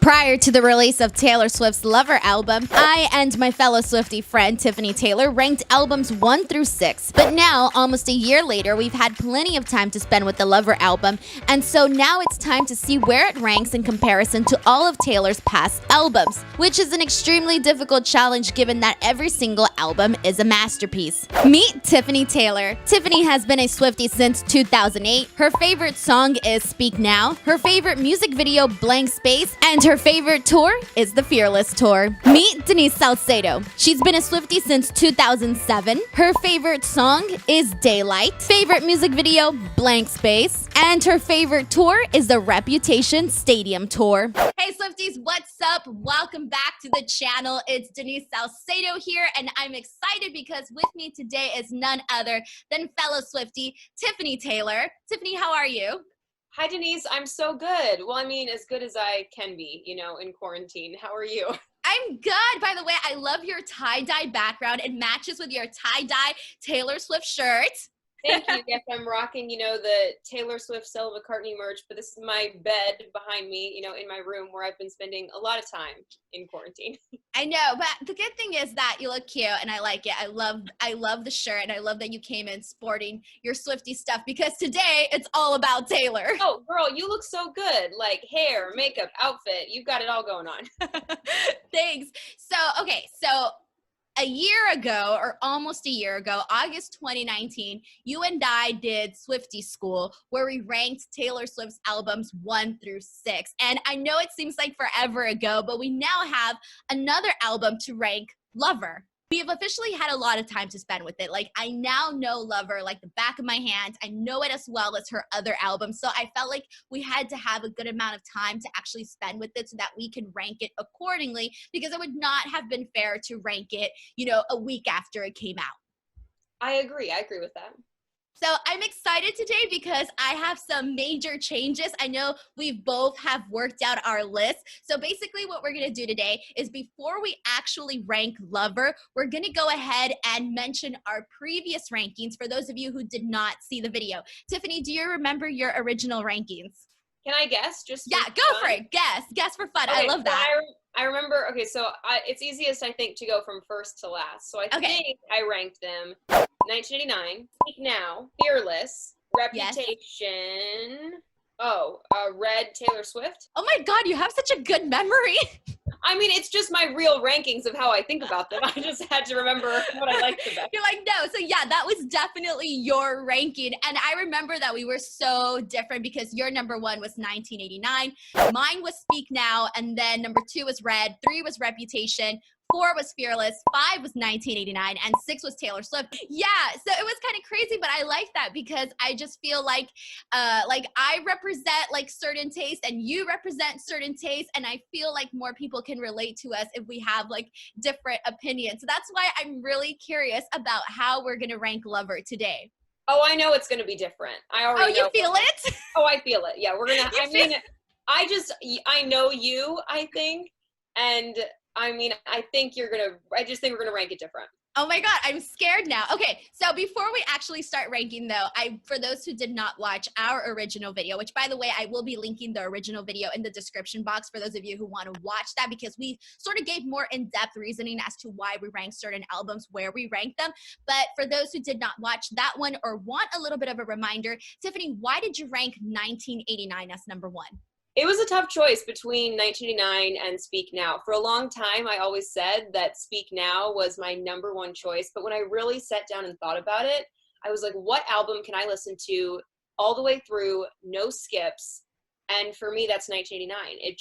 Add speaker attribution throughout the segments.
Speaker 1: Prior to the release of Taylor Swift's Lover album, I and my fellow Swiftie friend Tiffany Taylor ranked albums 1 through 6. But now, almost a year later, we've had plenty of time to spend with the Lover album, and so now it's time to see where it ranks in comparison to all of Taylor's past albums, which is an extremely difficult challenge given that every single album is a masterpiece. Meet Tiffany Taylor. Tiffany has been a Swiftie since 2008. Her favorite song is Speak Now, her favorite music video Blank Space, and her favorite tour is the Fearless Tour. Meet Denise Salcedo. She's been a Swiftie since 2007. Her favorite song is Daylight, favorite music video Blank Space, and her favorite tour is the Reputation Stadium Tour. Hey Swifties, what's up? Welcome back to the channel. It's Denise Salcedo here, and I'm excited because with me today is none other than fellow Swiftie, Tiffany Taylor. Tiffany, how are you?
Speaker 2: Hi, Denise. I'm so good. Well, I mean, as good as I can be, in quarantine. How are you?
Speaker 1: I'm good. By the way, I love your tie-dye background. It matches with your tie-dye Taylor Swift shirt.
Speaker 2: Thank you. Yes, I'm rocking, the Taylor Swift Stella McCartney merch, but this is my bed behind me, in my room where I've been spending a lot of time in quarantine.
Speaker 1: I know, but the good thing is that you look cute and I like it. I love the shirt, and I love that you came in sporting your Swiftie stuff because today it's all about Taylor.
Speaker 2: Oh, girl, you look so good. Like hair, makeup, outfit. You've got it all going on.
Speaker 1: Thanks. So a year ago, or almost a year ago, August 2019, you and I did Swiftie School, where we ranked Taylor Swift's albums 1 through 6. And I know it seems like forever ago, but we now have another album to rank, Lover. We have officially had a lot of time to spend with it. Like, I now know Lover like the back of my hand. I know it as well as her other albums. So I felt like we had to have a good amount of time to actually spend with it so that we can rank it accordingly, because it would not have been fair to rank it, a week after it came out.
Speaker 2: I agree with that.
Speaker 1: So I'm excited today because I have some major changes. I know we both have worked out our list. So basically what we're going to do today is, before we actually rank Lover, we're going to go ahead and mention our previous rankings for those of you who did not see the video. Tiffany, do you remember your original rankings?
Speaker 2: Can I guess?
Speaker 1: Yeah, go for it. Guess for fun.
Speaker 2: Okay,
Speaker 1: I love that.
Speaker 2: I remember, okay, so it's easiest, I think, to go from first to last. So I think I ranked them 1989, Speak Now, Fearless, Reputation, Red, Taylor Swift.
Speaker 1: Oh my God, you have such a good memory.
Speaker 2: I mean, it's just my real rankings of how I think about them. I just had to remember what I liked the best.
Speaker 1: You're like, no. So yeah, that was definitely your ranking. And I remember that we were so different because your number 1 was 1989. Mine was Speak Now. And then number 2 was Red. 3 was Reputation. 4 was Fearless, 5 was 1989, and 6 was Taylor Swift. Yeah, so it was kind of crazy, but I like that because I just feel like I represent like certain tastes and you represent certain tastes, and I feel like more people can relate to us if we have like different opinions. So that's why I'm really curious about how we're gonna rank Lover today.
Speaker 2: Oh, I know it's gonna be different. I already know.
Speaker 1: Oh, you feel it?
Speaker 2: Oh, I feel it. Yeah, we're gonna, I know you, I think, and I just think we're gonna rank it different.
Speaker 1: Oh my God, I'm scared now. Okay, so before we actually start ranking though, for those who did not watch our original video, which by the way, I will be linking the original video in the description box for those of you who want to watch that, because we sort of gave more in-depth reasoning as to why we rank certain albums where we rank them. But for those who did not watch that one or want a little bit of a reminder, Tiffany, why did you rank 1989 as number 1?
Speaker 2: It was a tough choice between 1989 and Speak Now. For a long time, I always said that Speak Now was my number 1 choice. But when I really sat down and thought about it, I was like, what album can I listen to all the way through, no skips? And for me, that's 1989.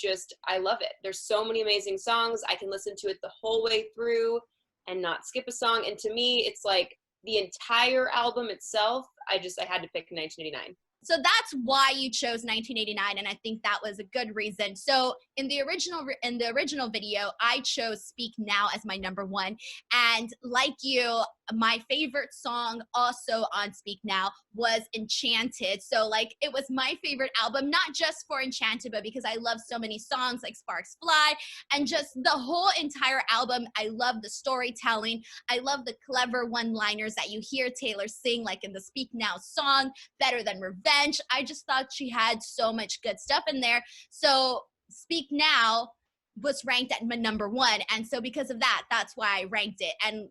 Speaker 2: I love it. There's so many amazing songs. I can listen to it the whole way through and not skip a song. And to me, it's like the entire album itself. I had to pick 1989.
Speaker 1: So that's why you chose 1989, and I think that was a good reason. So in the original video, I chose Speak Now as my number 1, and like you, my favorite song also on Speak Now was Enchanted. So like it was my favorite album, not just for Enchanted, but because I love so many songs like Sparks Fly and just the whole entire album. I love the storytelling. I love the clever one-liners that you hear Taylor sing, like in the Speak Now song, Better Than Revenge. I just thought she had so much good stuff in there. So Speak Now was ranked at number 1, and so because of that, that's why I ranked it. And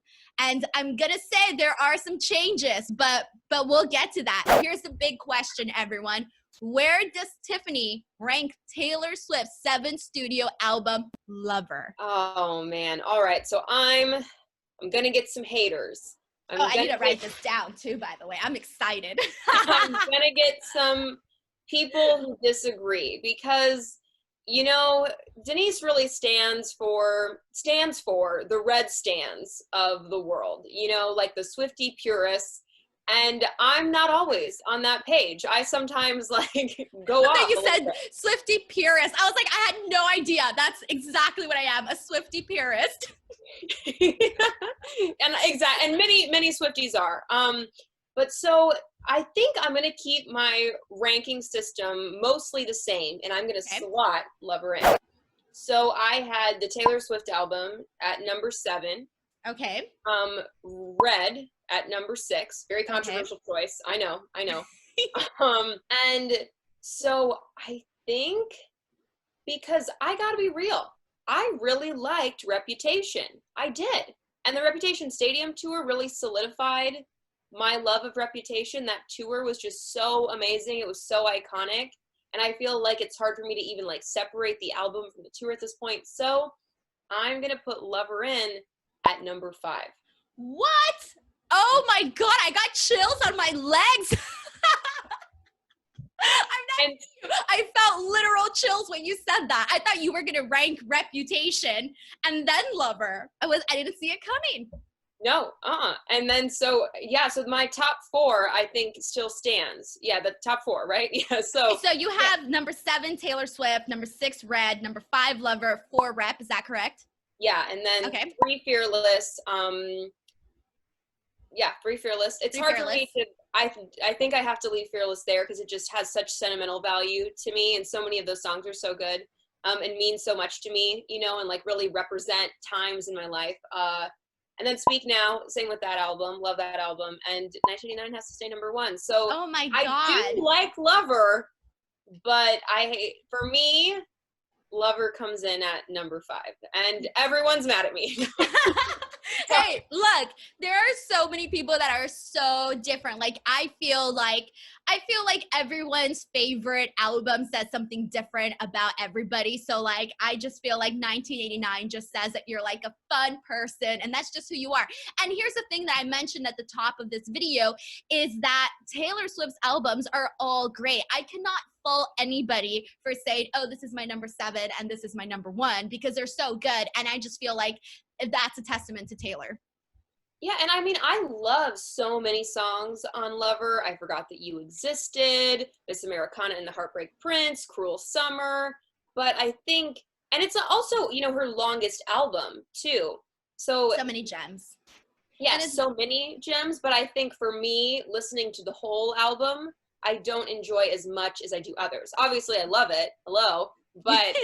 Speaker 1: I'm gonna say there are some changes, but we'll get to that. Here's the big question, everyone. Where does Tiffany rank Taylor Swift's 7th studio album, Lover?
Speaker 2: Oh man. All right. So I'm gonna get some haters.
Speaker 1: I need to write this down too, by the way. I'm excited.
Speaker 2: I'm gonna get some people who disagree because, you know, Denise really stands for the red stands of the world, you know, like the Swiftie purists. And I'm not always on that page. I sometimes like go off.
Speaker 1: You said Swiftie purist. I was like, I had no idea. That's exactly what I am, a Swiftie purist.
Speaker 2: And many Swifties are. But so I think I'm gonna keep my ranking system mostly the same, and I'm gonna slot Lover in. So I had the Taylor Swift album at number 7.
Speaker 1: Okay.
Speaker 2: Red at number 6. Very controversial choice. I know. And so I think, because I gotta be real, I really liked Reputation. I did. And the Reputation Stadium tour really solidified my love of Reputation. That tour was just so amazing. It was so iconic. And I feel like it's hard for me to even like separate the album from the tour at this point. So I'm going to put Lover in at number 5.
Speaker 1: What? Oh my God, I got chills on my legs. I felt literal chills when you said that. I thought you were gonna rank Reputation and then Lover. I didn't see it coming.
Speaker 2: No, And then so my top 4 I think still stands. Yeah, the top 4, right? Yeah. So
Speaker 1: you have number 7 Taylor Swift, number 6 Red, number 5 Lover, 4 Rep. Is that correct?
Speaker 2: Yeah, and then 3 Fearless. Yeah, 3 Fearless. It's hard for me to. I think I have to leave Fearless there because it just has such sentimental value to me, and so many of those songs are so good, and mean so much to me, you know, and like really represent times in my life. And then Speak Now, same with that album, love that album, and 1989 has to stay number 1. So
Speaker 1: oh my God,
Speaker 2: I do like Lover, but for me, Lover comes in at number 5, and everyone's mad at me.
Speaker 1: Hey, look, there are so many people that are so different. Like, I feel like everyone's favorite album says something different about everybody. So like, I just feel like 1989 just says that you're like a fun person, and that's just who you are. And here's the thing that I mentioned at the top of this video is that Taylor Swift's albums are all great. I cannot fault anybody for saying, oh, this is my number 7 and this is my number 1, because they're so good. And I just feel like that's a testament to Taylor.
Speaker 2: Yeah, and I mean, I love so many songs on Lover. I Forgot That You Existed, Miss Americana and the Heartbreak Prince, Cruel Summer. But I think, and it's also, you know, her longest album too. So
Speaker 1: many gems.
Speaker 2: Yes, so many gems. But I think for me, listening to the whole album, I don't enjoy as much as I do others. Obviously, I love it. Hello. But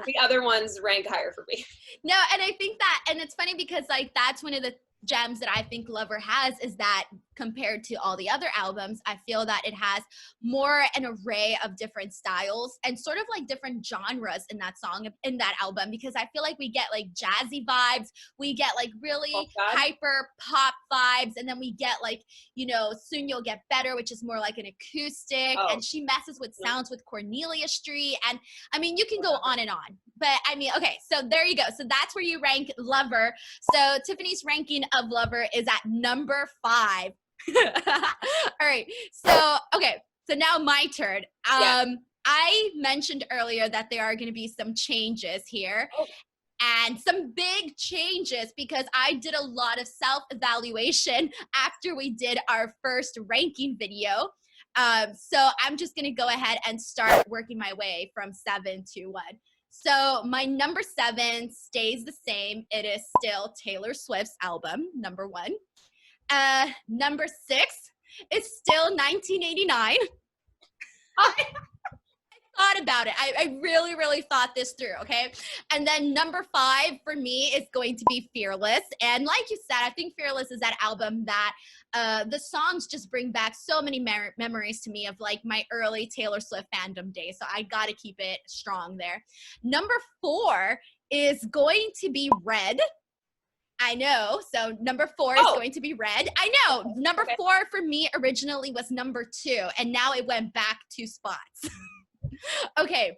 Speaker 2: the other ones rank higher for me.
Speaker 1: No, and I think that, and it's funny because like that's one of the gems that I think Lover has, is that compared to all the other albums, I feel that it has more an array of different styles and sort of like different genres in that song, in that album, because I feel like we get like jazzy vibes, we get like really hyper pop vibes, and then we get like, you know, Soon You'll Get Better, which is more like an acoustic, and she messes with sounds with Cornelia Street, and I mean, you can go on and on. But I mean, okay, so there you go. So that's where you rank Lover. So Tiffany's ranking of Lover is at number 5. All right. So, okay. So now my turn. I mentioned earlier that there are going to be some changes here. And some big changes because I did a lot of self-evaluation after we did our first ranking video. So I'm just going to go ahead and start working my way from 7 to 1. So my number 7 stays the same. It is still Taylor Swift's album, number 1. Number 6 is still 1989. I thought about it. I really, really thought this through, okay? And then number 5 for me is going to be Fearless. And like you said, I think Fearless is that album that the songs just bring back so many memories to me of like my early Taylor Swift fandom days. So I got to keep it strong there. Number 4 is going to be Red. I know. So number 4 is going to be Red. I know. Number 4 for me originally was number 2, and now it went back 2 spots. Okay.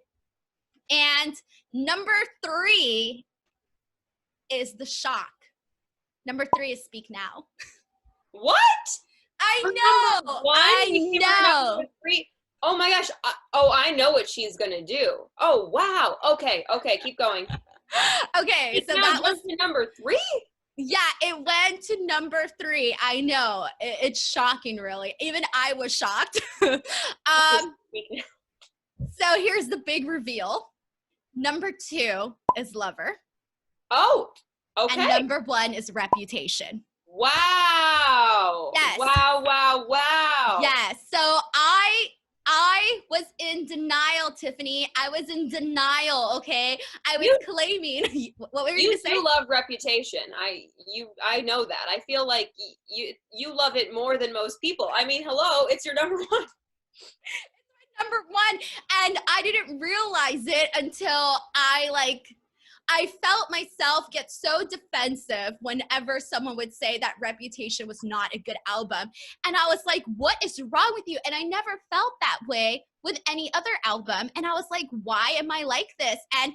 Speaker 1: And number 3 is The Shock. Number 3 is Speak Now.
Speaker 2: What?
Speaker 1: I know. I know.
Speaker 2: Oh my gosh. I know what she's gonna do. Oh wow. Okay. Keep going.
Speaker 1: Okay. So that was
Speaker 2: number 3.
Speaker 1: Yeah, it went to number 3. I know. It's shocking, really. Even I was shocked. So here's the big reveal. Number 2 is Lover.
Speaker 2: Oh, okay.
Speaker 1: And number 1 is Reputation.
Speaker 2: Wow.
Speaker 1: Yes.
Speaker 2: Wow.
Speaker 1: Yes. So I was in denial, Tiffany. I was in denial, okay? I was claiming. What were you going to say?
Speaker 2: You love Reputation. I know that. I feel like you love it more than most people. I mean, hello, it's your number 1.
Speaker 1: It's my number 1, and I didn't realize it until I felt myself get so defensive whenever someone would say that Reputation was not a good album. And I was like, what is wrong with you? And I never felt that way with any other album. And I was like, why am I like this? And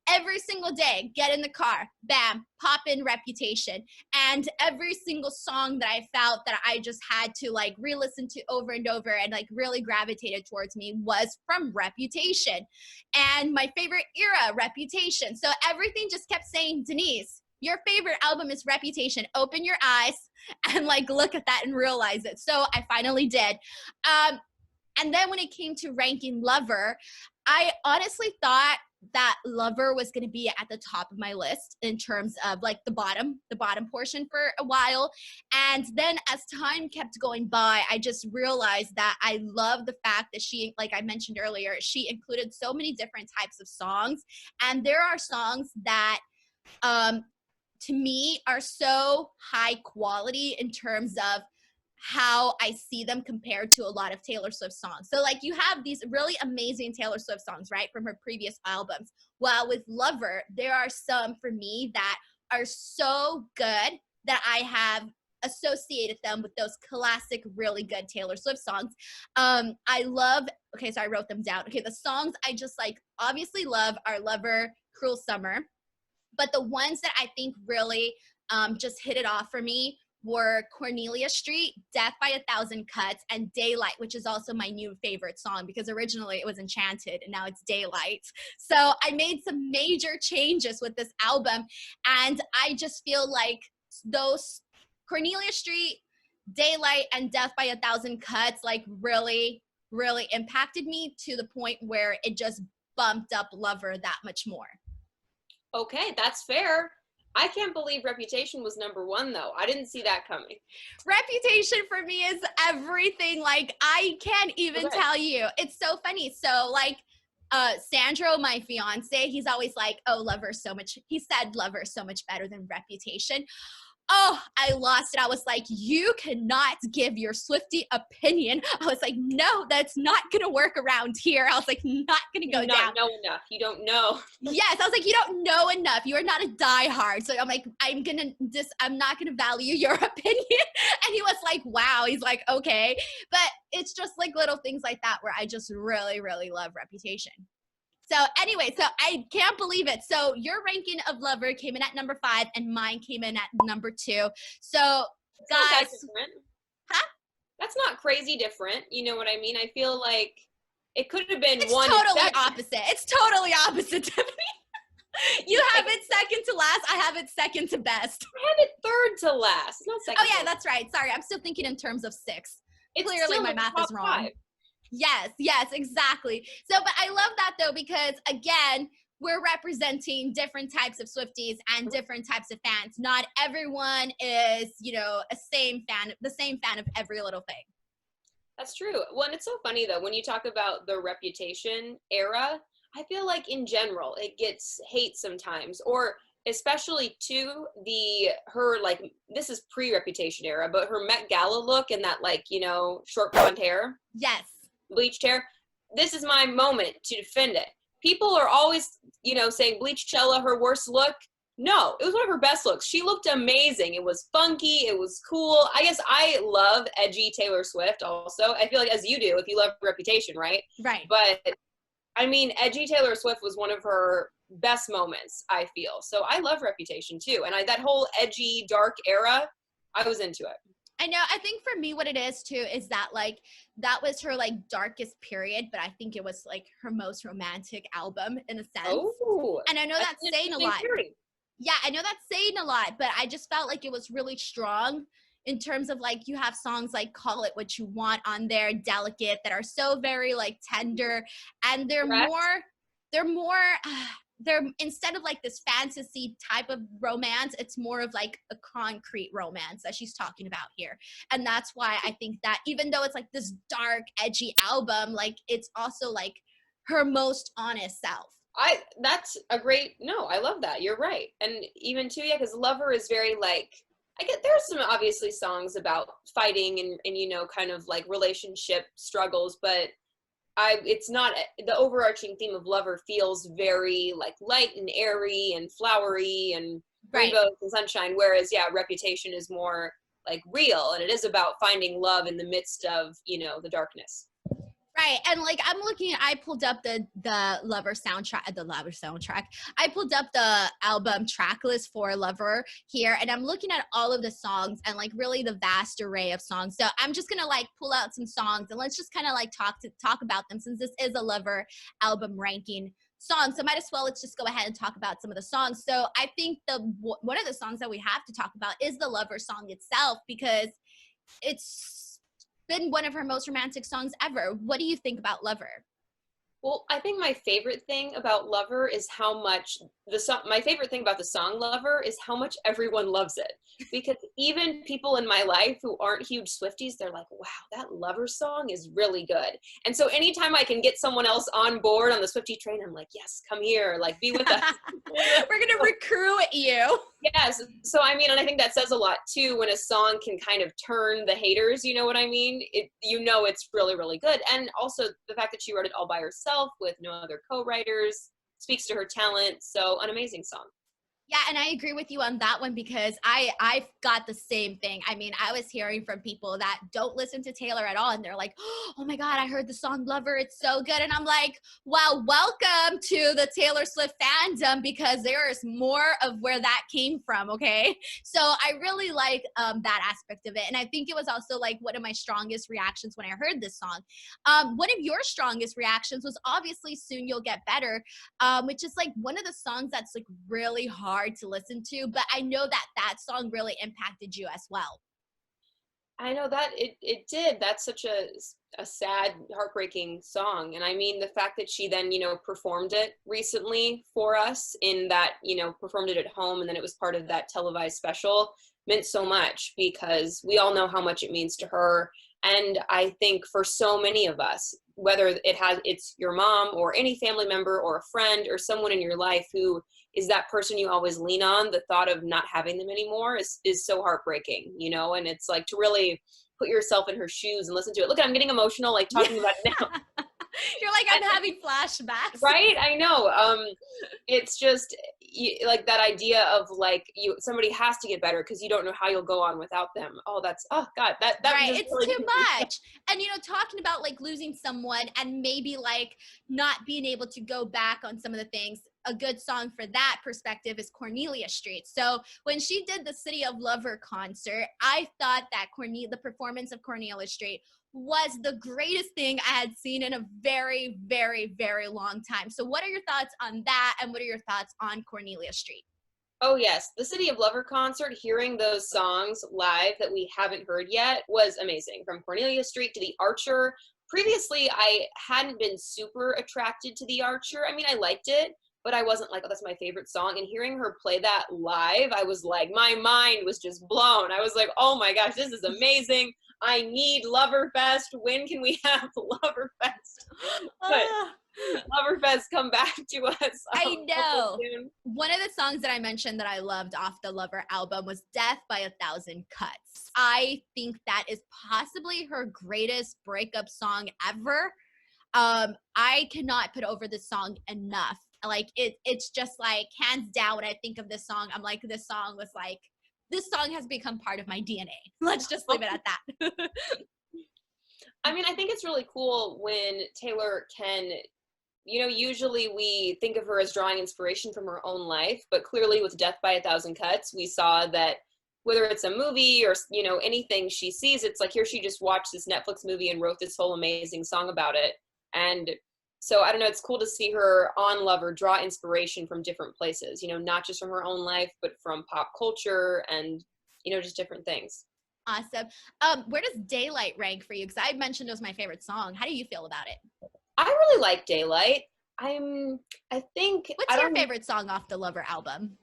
Speaker 1: every single day, get in the car, bam, pop in Reputation. And every single song that I felt that I just had to like re-listen to over and over and like really gravitated towards me was from Reputation. And my favorite era, Reputation. So everything just kept saying, Denise, your favorite album is Reputation. Open your eyes and like look at that and realize it. So I finally did. And then when it came to ranking Lover, I honestly thought that Lover was going to be at the top of my list in terms of like the bottom portion for a while. And then as time kept going by, I just realized that I love the fact that she, like I mentioned earlier, she included so many different types of songs. And there are songs that, to me, are so high quality in terms of how I see them compared to a lot of Taylor Swift songs. So like you have these really amazing Taylor Swift songs, right, from her previous albums. While with Lover, there are some for me that are so good that I have associated them with those classic, really good Taylor Swift songs. I love, okay, so I wrote them down. Okay, the songs I just like obviously love are Lover, Cruel Summer. But the ones that I think really just hit it off for me were Cornelia Street, Death by a Thousand Cuts, and Daylight, which is also my new favorite song because originally it was Enchanted and now it's Daylight. So I made some major changes with this album, and I just feel like those Cornelia Street, Daylight, and Death by a Thousand Cuts like really, really impacted me to the point where it just bumped up Lover that much more.
Speaker 2: Okay, that's fair. I can't believe Reputation was number 1 though. I didn't see that coming.
Speaker 1: Reputation for me is everything. Like I can't even tell you. It's so funny. So like Sandro, my fiance, he's always like, oh, Lover so much. He said Lover is so much better than Reputation. Oh, I lost it. I was like, you cannot give your Swiftie opinion. I was like, no, that's not going to work around here. I was like, not going to go down.
Speaker 2: You don't know enough. You don't know.
Speaker 1: Yes. I was like, you don't know enough. You are not a diehard. So I'm like, I'm not going to value your opinion. And he was like, wow. He's like, okay. But it's just like little things like that where I just really, really love Reputation. So anyway, so I can't believe it. So your ranking of Lover came in at number 5 and mine came in at number 2. So guys,
Speaker 2: that's not crazy different. You know what I mean? I feel like it could have been one.
Speaker 1: It's totally opposite. It's totally opposite, Tiffany. You have it second to last. I have it second to best.
Speaker 2: I have it third to last. Not second.
Speaker 1: Oh yeah, that's right. Sorry, I'm still thinking in terms of 6. Clearly my math is wrong. 5. Yes, exactly. So, but I love that though, because again, we're representing different types of Swifties and different types of fans. Not everyone is, the same fan of every little thing.
Speaker 2: That's true. Well, and it's so funny though, when you talk about the Reputation era, I feel like in general it gets hate sometimes, or especially to her like, this is pre-Reputation era, but her Met Gala look and that, like, you know, short blonde hair,
Speaker 1: Yes.
Speaker 2: bleached hair. This is my moment to defend it. People are always, you know, saying Bleachella her worst look. No, it was one of her best looks. She looked amazing. It was funky. It was cool. I guess I love edgy Taylor Swift also. I feel like, as you do, if you love Reputation, right?
Speaker 1: Right.
Speaker 2: But I mean, edgy Taylor Swift was one of her best moments, I feel. So I love Reputation too. And that whole edgy, dark era, I was into it.
Speaker 1: I know. I think for me, what it is too is that like that was her like darkest period, but I think it was like her most romantic album in a sense.
Speaker 2: Oh,
Speaker 1: and I know that's saying a lot.
Speaker 2: Theory.
Speaker 1: Yeah, I know that's saying a lot, but I just felt like it was really strong in terms of like you have songs like Call It What You Want on there, Delicate, that are so very like tender, and they're
Speaker 2: Correct.
Speaker 1: they're instead of like this fantasy type of romance, it's more of like a concrete romance that she's talking about here. And that's why I think that even though it's like this dark, edgy album, like it's also like her most honest self.
Speaker 2: That's a great, no, I love that. You're right. And even too, yeah, because Lover is very like, there's some obviously songs about fighting and you know, kind of like relationship struggles, but it's not, the overarching theme of Lover feels very like light and airy and flowery and rainbows and sunshine, whereas yeah, Reputation is more like real, and it is about finding love in the midst of, you know, the darkness.
Speaker 1: Right. And like I'm looking, I pulled up the Lover soundtrack. I pulled up the album track list for Lover here, and I'm looking at all of the songs and like really the vast array of songs. So I'm just gonna like pull out some songs and let's just kind of like talk about them, since this is a Lover album ranking song. So might as well, let's just go ahead and talk about some of the songs. So I think one of the songs that we have to talk about is the Lover song itself, because it's been one of her most romantic songs ever. What do you think about Lover?
Speaker 2: Well, I think my favorite thing about Lover is how much my favorite thing about the song Lover is how much everyone loves it. Because even people in my life who aren't huge Swifties, they're like, wow, that Lover song is really good. And so anytime I can get someone else on board on the Swiftie train, I'm like, yes, come here, like be with us.
Speaker 1: We're going to recruit you.
Speaker 2: Yes. So, I mean, and I think that says a lot too, when a song can kind of turn the haters, you know what I mean? It's really, really good. And also the fact that she wrote it all by herself with no other co-writers speaks to her talent. So an amazing song.
Speaker 1: Yeah, and I agree with you on that one, because I've got the same thing. I mean, I was hearing from people that don't listen to Taylor at all, and they're like, oh my God, I heard the song Lover, it's so good. And I'm like, well, welcome to the Taylor Swift fandom, because there is more of where that came from, okay? So I really like that aspect of it. And I think it was also like one of my strongest reactions when I heard this song. One of your strongest reactions was obviously Soon You'll Get Better, which is like one of the songs that's like really hard to listen to, but I know that song really impacted you as well.
Speaker 2: I know that it did. That's such a sad, heartbreaking song. And I mean, the fact that she then, you know, performed it recently for us in that, you know, performed it at home, and then it was part of that televised special, meant so much, because we all know how much it means to her. And I think for so many of us, whether it's your mom or any family member or a friend or someone in your life who is that person you always lean on, the thought of not having them anymore is so heartbreaking, you know? And it's like to really put yourself in her shoes and listen to it. Look, I'm getting emotional, like talking about it now.
Speaker 1: You're like, I'm having flashbacks.
Speaker 2: Right? I know. It's just like that idea of like somebody has to get better because you don't know how you'll go on without them. Oh God, that
Speaker 1: right. It's
Speaker 2: really
Speaker 1: too much. And you know, talking about like losing someone and maybe like not being able to go back on some of the things. A good song for that perspective is Cornelia Street. So when she did the City of Lover concert, I thought that the performance of Cornelia Street was the greatest thing I had seen in a very, very, very long time. So what are your thoughts on that? And what are your thoughts on Cornelia Street?
Speaker 2: Oh yes, the City of Lover concert, hearing those songs live that we haven't heard yet was amazing. From Cornelia Street to The Archer. Previously, I hadn't been super attracted to The Archer. I mean, I liked it, but I wasn't like, oh, that's my favorite song. And hearing her play that live, I was like, my mind was just blown. I was like, oh my gosh, this is amazing. I need Loverfest. When can we have Loverfest? But Loverfest, come back to us.
Speaker 1: I know. One of the songs that I mentioned that I loved off the Lover album was Death by a Thousand Cuts. I think that is possibly her greatest breakup song ever. I cannot put over this song enough. Like it's just like hands down when I think of this song, I'm like, this song has become part of my DNA. Let's just leave it at that.
Speaker 2: I mean, I think it's really cool when Taylor can, you know, usually we think of her as drawing inspiration from her own life, but clearly with Death by a Thousand Cuts, we saw that whether it's a movie or, you know, anything she sees, it's like here she just watched this Netflix movie and wrote this whole amazing song about it. And so I don't know, it's cool to see her on Lover draw inspiration from different places, you know, not just from her own life, but from pop culture and, you know, just different things.
Speaker 1: Awesome. Where does Daylight rank for you? Because I mentioned it was my favorite song. How do you feel about it?
Speaker 2: I really like Daylight. I think.
Speaker 1: What's your favorite song off the Lover album?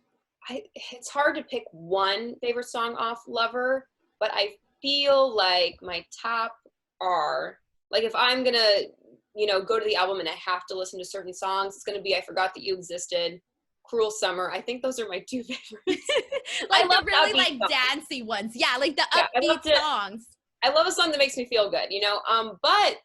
Speaker 2: It's hard to pick one favorite song off Lover, but I feel like my top are, like if I'm going to, you know, go to the album and I have to listen to certain songs, it's going to be I Forgot That You Existed, Cruel Summer. I think those are my two favorites.
Speaker 1: Like the really like songs. Dancey ones. Yeah, like the upbeat songs.
Speaker 2: I love a song that makes me feel good, you know? But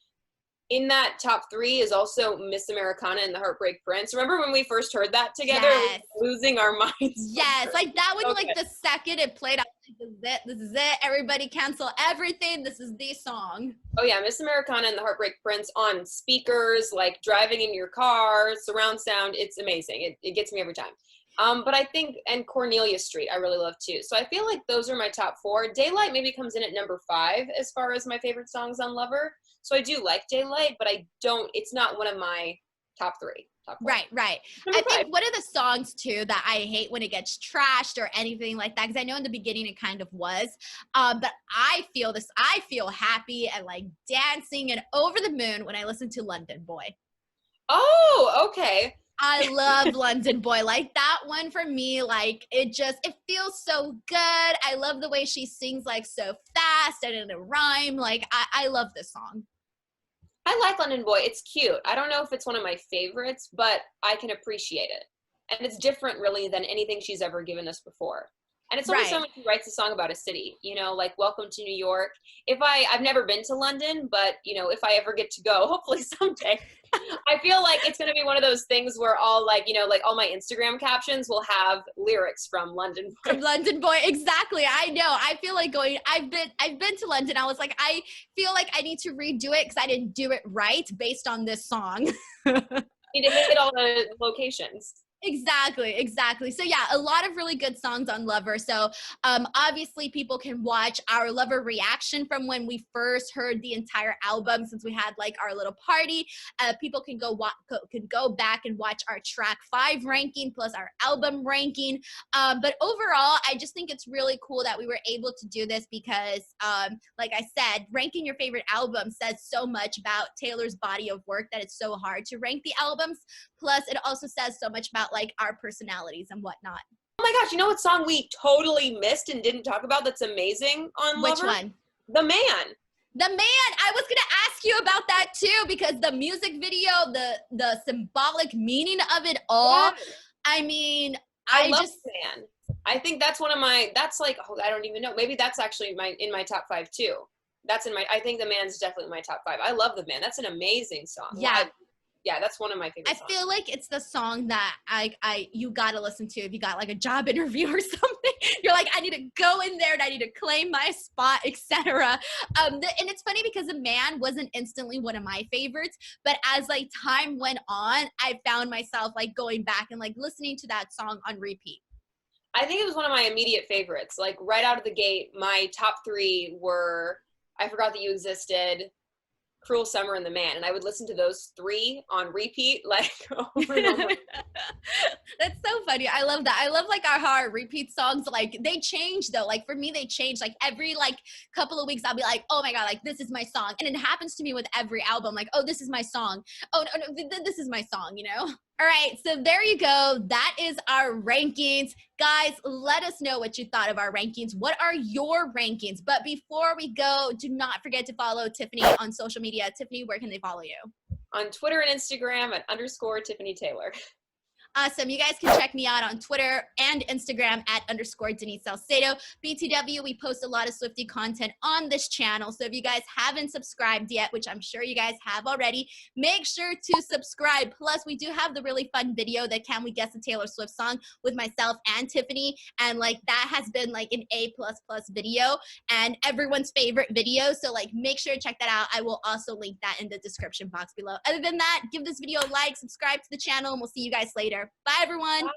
Speaker 2: in that top three is also Miss Americana and the Heartbreak Prince. Remember when we first heard that together?
Speaker 1: Yes.
Speaker 2: Losing our minds.
Speaker 1: Yes, like that one, okay. Like the second it played, I was like, this is it. Everybody cancel everything. This is the song.
Speaker 2: Oh yeah, Miss Americana and the Heartbreak Prince on speakers, like driving in your car, surround sound. It's amazing. It gets me every time. But I think, and Cornelia Street, I really love too. So I feel like those are my top four. Daylight maybe comes in at number 5 as far as my favorite songs on Lover. So I do like Daylight, but it's not one of my top 3.
Speaker 1: Right. I think one of the songs too that I hate when it gets trashed or anything like that, because I know in the beginning it kind of was, but I feel happy and like dancing and over the moon when I listen to London Boy.
Speaker 2: Oh, okay.
Speaker 1: I love London Boy. Like that one for me, like it feels so good. I love the way she sings like so fast and in a rhyme. Like I love this song.
Speaker 2: I like London Boy. It's cute. I don't know if it's one of my favorites, but I can appreciate it. And it's different really than anything she's ever given us before. And it's only someone who writes a song about a city, you know, like Welcome to New York. I've never been to London, but you know, if I ever get to go, hopefully someday, I feel like it's going to be one of those things where all like, you know, like all my Instagram captions will have lyrics from London Boy.
Speaker 1: From London Boy. Exactly. I know. I feel like I've been to London. I was like, I feel like I need to redo it because I didn't do it right based on this song.
Speaker 2: You need to hit all the locations.
Speaker 1: Exactly. So yeah, a lot of really good songs on Lover. So obviously people can watch our Lover reaction from when we first heard the entire album, since we had like our little party. People can go back and watch our track 5 ranking plus our album ranking. But overall, I just think it's really cool that we were able to do this because like I said, ranking your favorite album says so much about Taylor's body of work that it's so hard to rank the albums. Plus, it also says so much about like our personalities and whatnot.
Speaker 2: Oh my gosh, you know what song we totally missed and didn't talk about that's amazing on Lover?
Speaker 1: Which one?
Speaker 2: The Man.
Speaker 1: The Man. I was gonna ask you about that too because the music video, the symbolic meaning of it all. Yeah. I mean,
Speaker 2: I love The Man. I think that's one of my. That's like, oh, I don't even know. Maybe that's actually in my top 5 too. I think The Man's definitely in my top 5. I love The Man. That's an amazing song.
Speaker 1: Yeah.
Speaker 2: Yeah, that's one of my favorite songs.
Speaker 1: I feel like it's the song that you gotta listen to if you got like a job interview or something. You're like, I need to go in there and I need to claim my spot, etc. And it's funny because The Man wasn't instantly one of my favorites, but as like time went on, I found myself like going back and like listening to that song on repeat.
Speaker 2: I think it was one of my immediate favorites. Like right out of the gate, my top 3 were I Forgot That You Existed, Cruel Summer, and The Man, and I would listen to those 3 on repeat like over and over.
Speaker 1: That's so funny. I love that. I love like our repeat songs, like they change though. Like for me they change like every like couple of weeks. I'll be like, oh my god, like this is my song, and it happens to me with every album, like, oh, this is my song, oh no, this is my song, you know. All right, so there you go. That is our rankings. Guys, let us know what you thought of our rankings. What are your rankings? But before we go, do not forget to follow Tiffany on social media. Tiffany, where can they follow you?
Speaker 2: On Twitter and Instagram at _Tiffany Taylor.
Speaker 1: Awesome. You guys can check me out on Twitter and Instagram at _Denise Salcedo. BTW, we post a lot of Swiftie content on this channel. So if you guys haven't subscribed yet, which I'm sure you guys have already, make sure to subscribe. Plus, we do have the really fun video that Can We Guess a Taylor Swift Song with myself and Tiffany. And like that has been like an A++ video and everyone's favorite video. So like make sure to check that out. I will also link that in the description box below. Other than that, give this video a like, subscribe to the channel, and we'll see you guys later. Bye, everyone.
Speaker 2: Bye.